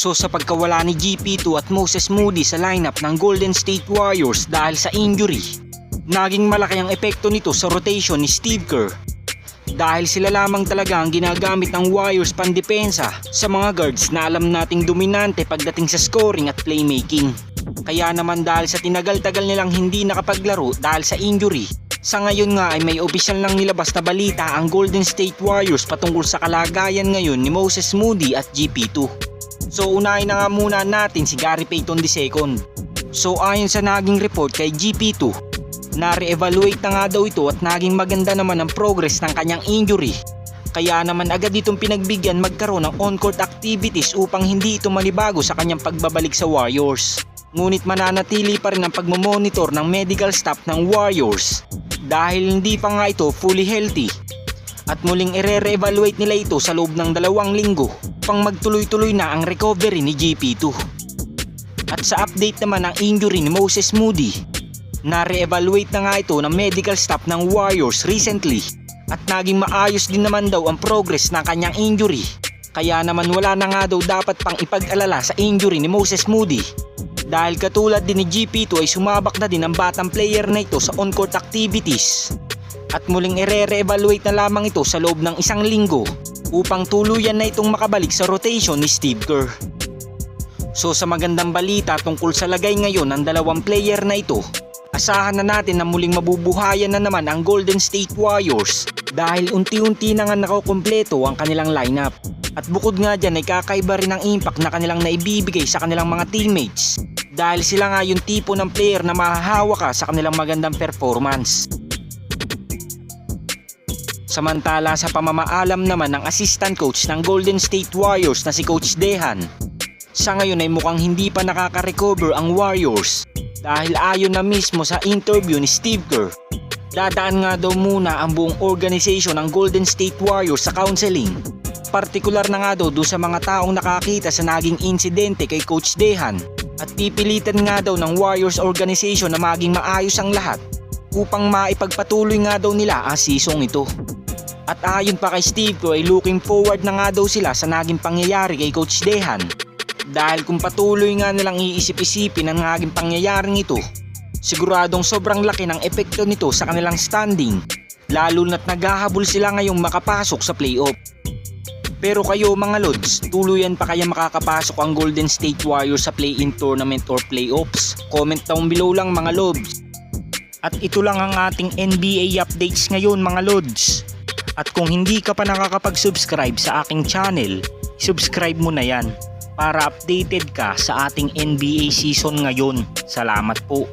So sa pagkawala ni GP2 at Moses Moody sa lineup ng Golden State Warriors dahil sa injury, naging malaki ang epekto nito sa rotation ni Steve Kerr. Dahil sila lamang talaga ang ginagamit ng Warriors pandepensa sa mga guards na alam nating dominante pagdating sa scoring at playmaking. Kaya naman dahil sa tinagal-tagal nilang hindi nakapaglaro dahil sa injury, sa ngayon nga ay may opisyal lang nilabas na balita ang Golden State Warriors patungkol sa kalagayan ngayon ni Moses Moody at GP2. So unahin na nga muna natin si Gary Payton II. So ayon sa naging report kay GP2, na-re-evaluate na nga daw ito at naging maganda naman ang progress ng kanyang injury. Kaya naman agad itong pinagbigyan magkaroon ng on-court activities upang hindi ito manibago sa kanyang pagbabalik sa Warriors. Ngunit mananatili pa rin ang pagmomonitor ng medical staff ng Warriors dahil hindi pa nga ito fully healthy. At muling ire-evaluate nila ito sa loob ng 2 linggo pang magtuloy-tuloy na ang recovery ni GP2. At sa update naman ng injury ni Moses Moody, na-re-evaluate na nga ito ng medical staff ng Warriors recently at naging maayos din naman daw ang progress ng kanyang injury. Kaya naman wala na nga daw dapat pang ipag-alala sa injury ni Moses Moody. Dahil katulad din ni GP2 ay sumabak na din ang batang player na ito sa on-court activities. At muling ire-evaluate na lamang ito sa loob ng 1 linggo upang tuluyan na itong makabalik sa rotation ni Steve Kerr. So sa magandang balita tungkol sa lagay ngayon ng 2 player na ito, asahan na natin na muling mabubuhayan na naman ang Golden State Warriors dahil unti-unti na nga nakukumpleto ang kanilang lineup. At bukod nga dyan ay kakaiba rin ang impact na kanilang naibibigay sa kanilang mga teammates dahil sila nga yung tipo ng player na mahahawa ka sa kanilang magandang performance. Samantala sa pamamaalam naman ng assistant coach ng Golden State Warriors na si Coach Dehan, sa ngayon ay mukhang hindi pa nakaka-recover ang Warriors dahil ayon na mismo sa interview ni Steve Kerr, dadaan nga daw muna ang buong organization ng Golden State Warriors sa counseling. Partikular na nga daw doon sa mga taong nakakita sa naging insidente kay Coach Dehan at pipilitan nga daw ng Warriors organization na maging maayos ang lahat upang maipagpatuloy nga daw nila ang season ito. At ayon pa kay Steve Kerr ay looking forward na nga daw sila sa naging pangyayari kay Coach Dehan dahil kung patuloy nga nilang iisip-isipin ang naging pangyayaring ito, siguradong sobrang laki ng epekto nito sa kanilang standing lalo na't naghahabol sila ngayong makapasok sa playoff. Pero kayo mga Lods, tuluyan pa kaya makakapasok ang Golden State Warriors sa play-in tournament or playoffs? Comment down below lang mga Lods. At ito lang ang ating NBA updates ngayon mga Lods. At kung hindi ka pa nakakapag-subscribe sa aking channel, subscribe mo na yan para updated ka sa ating NBA season ngayon. Salamat po.